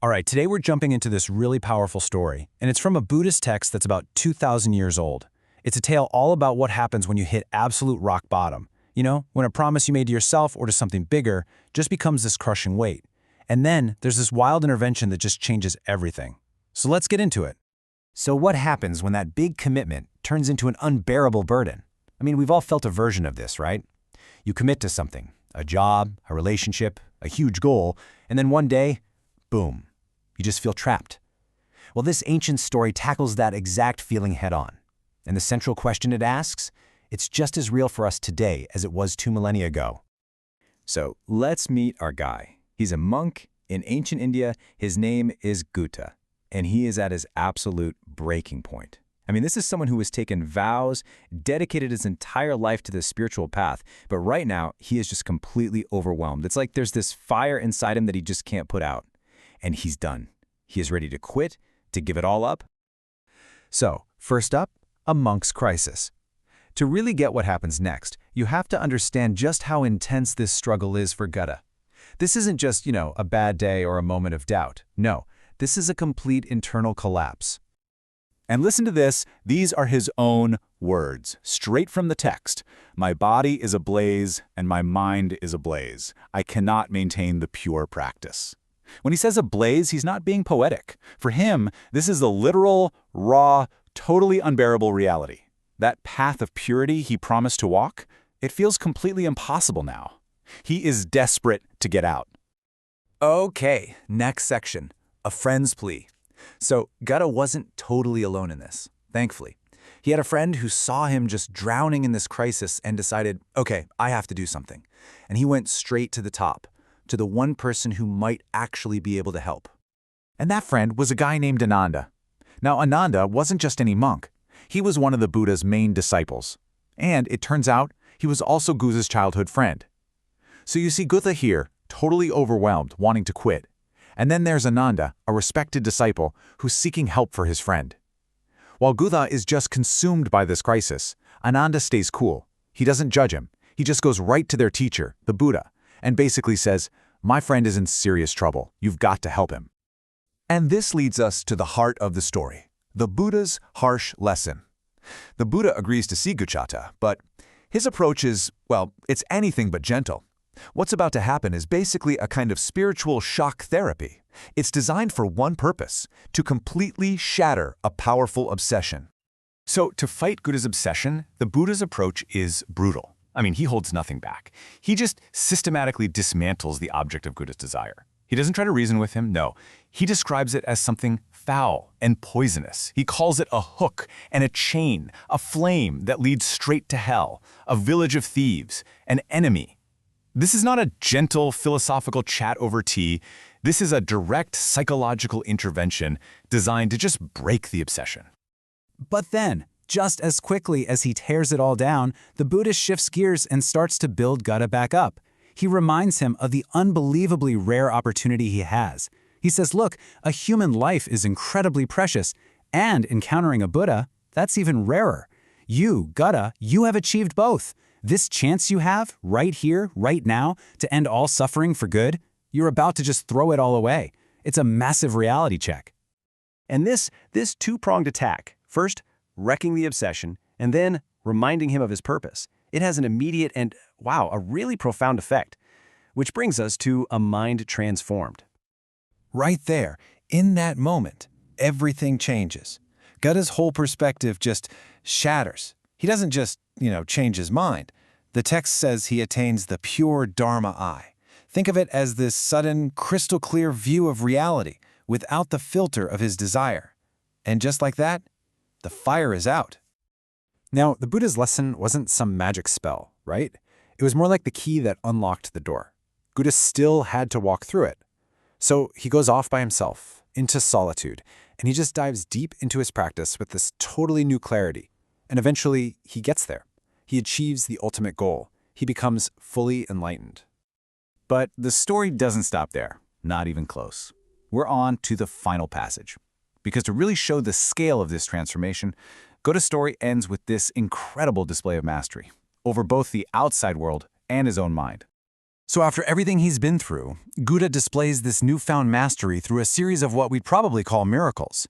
All right, today we're jumping into this really powerful story, and it's from a Buddhist text that's about 2,000 years old. It's a tale all about what happens when you hit absolute rock bottom. You know, when a promise you made to yourself or to something bigger just becomes this crushing weight. And then there's this wild intervention that just changes everything. So let's get into it. So what happens when that big commitment turns into an unbearable burden? I mean, we've all felt a version of this, right? You commit to something, a job, a relationship, a huge goal, and then one day, boom, you just feel trapped. Well, this ancient story tackles that exact feeling head-on. And the central question it asks, it's just as real for us today as it was 2 millennia ago. So let's meet our guy. He's a monk in ancient India. His name is Gupta, and he is at his absolute breaking point. I mean, this is someone who has taken vows, dedicated his entire life to the spiritual path, but right now he is just completely overwhelmed. It's like there's this fire inside him that he just can't put out. And he's done. He is ready to quit, to give it all up. So, first up, a monk's crisis. To really get what happens next, you have to understand just how intense this struggle is for Gupta. This isn't just, a bad day or a moment of doubt. No, this is a complete internal collapse. And listen to this, these are his own words, straight from the text. My body is ablaze and my mind is ablaze. I cannot maintain the pure practice. When he says ablaze, he's not being poetic. For him, this is the literal, raw, totally unbearable reality. That path of purity he promised to walk, it feels completely impossible now. He is desperate to get out. Okay, next section, a friend's plea. So Gupta wasn't totally alone in this, thankfully. He had a friend who saw him just drowning in this crisis and decided, okay, I have to do something. And he went straight to the top, to the one person who might actually be able to help. And that friend was a guy named Ānanda. Now, Ānanda wasn't just any monk. He was one of the Buddha's main disciples. And it turns out, he was also Gupta's childhood friend. So you see Gupta here, totally overwhelmed, wanting to quit. And then there's Ānanda, a respected disciple, who's seeking help for his friend. While Gupta is just consumed by this crisis, Ānanda stays cool. He doesn't judge him. He just goes right to their teacher, the Buddha, and basically says, my friend is in serious trouble. You've got to help him. And this leads us to the heart of the story, the Buddha's harsh lesson. The Buddha agrees to see Gupta, but his approach is, well, it's anything but gentle. What's about to happen is basically a kind of spiritual shock therapy. It's designed for one purpose, to completely shatter a powerful obsession. So to fight Gupta's obsession, the Buddha's approach is brutal. I mean, he holds nothing back. He just systematically dismantles the object of Gupta's desire. He doesn't try to reason with him, no. He describes it as something foul and poisonous. He calls it a hook and a chain, a flame that leads straight to hell, a village of thieves, an enemy. This is not a gentle philosophical chat over tea. This is a direct psychological intervention designed to just break the obsession. But then, just as quickly as he tears it all down, the Buddha shifts gears and starts to build Gupta back up. He reminds him of the unbelievably rare opportunity he has. He says, look, a human life is incredibly precious, and encountering a Buddha, that's even rarer. You, Gupta, you have achieved both. This chance you have, right here, right now, to end all suffering for good, you're about to just throw it all away. It's a massive reality check. And this two-pronged attack, first, wrecking the obsession, and then reminding him of his purpose. It has an immediate and, wow, a really profound effect, which brings us to a mind transformed. Right there, in that moment, everything changes. Gupta's whole perspective just shatters. He doesn't just, change his mind. The text says he attains the pure Dharma eye. Think of it as this sudden, crystal-clear view of reality without the filter of his desire. And just like that, the fire is out. Now, the Buddha's lesson wasn't some magic spell, right? It was more like the key that unlocked the door. Gupta still had to walk through it. So he goes off by himself, into solitude, and he just dives deep into his practice with this totally new clarity. And eventually, he gets there. He achieves the ultimate goal. He becomes fully enlightened. But the story doesn't stop there, not even close. We're on to the final passage. Because to really show the scale of this transformation, Gupta's story ends with this incredible display of mastery over both the outside world and his own mind. So after everything he's been through, Gupta displays this newfound mastery through a series of what we'd probably call miracles.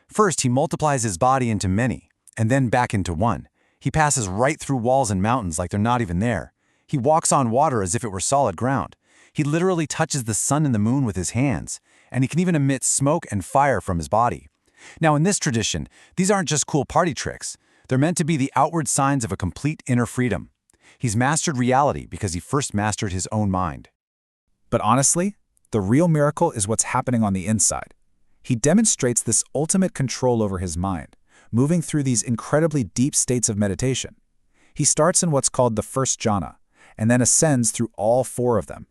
First, he multiplies his body into many, and then back into one. He passes right through walls and mountains like they're not even there. He walks on water as if it were solid ground. He literally touches the sun and the moon with his hands, and he can even emit smoke and fire from his body. Now, in this tradition, these aren't just cool party tricks. They're meant to be the outward signs of a complete inner freedom. He's mastered reality because he first mastered his own mind. But honestly, the real miracle is what's happening on the inside. He demonstrates this ultimate control over his mind, moving through these incredibly deep states of meditation. He starts in what's called the first jhana, and then ascends through all 4 of them.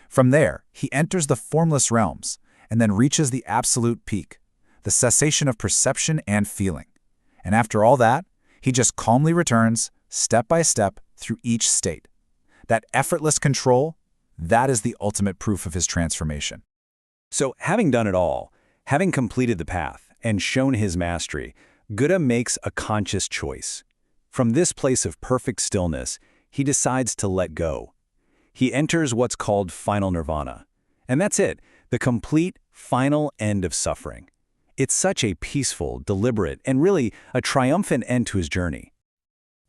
From there, he enters the formless realms, and then reaches the absolute peak, the cessation of perception and feeling. And after all that, he just calmly returns, step by step, through each state. That effortless control, that is the ultimate proof of his transformation. So, having done it all, having completed the path and shown his mastery, Gupta makes a conscious choice. From this place of perfect stillness, he decides to let go. He enters what's called final nirvana. And that's it, the complete, final end of suffering. It's such a peaceful, deliberate, and really a triumphant end to his journey.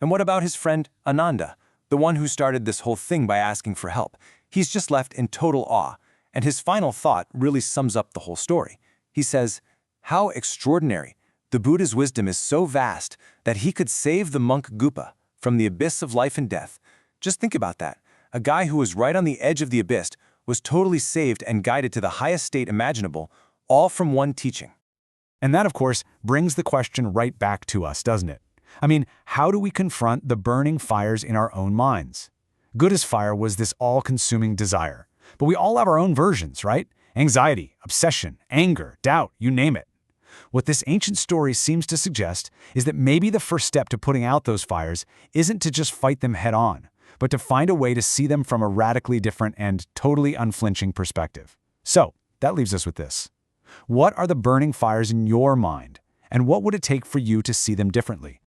And what about his friend Ānanda, the one who started this whole thing by asking for help? He's just left in total awe, and his final thought really sums up the whole story. He says, "How extraordinary! The Buddha's wisdom is so vast that he could save the monk Gupta from the abyss of life and death." Just think about that. A guy who was right on the edge of the abyss was totally saved and guided to the highest state imaginable, all from one teaching. And that, of course, brings the question right back to us, doesn't it? I mean, how do we confront the burning fires in our own minds? Gupta's fire was this all-consuming desire. But we all have our own versions, right? Anxiety, obsession, anger, doubt, you name it. What this ancient story seems to suggest is that maybe the first step to putting out those fires isn't to just fight them head-on, but to find a way to see them from a radically different and totally unflinching perspective. So, that leaves us with this. What are the burning fires in your mind? And what would it take for you to see them differently?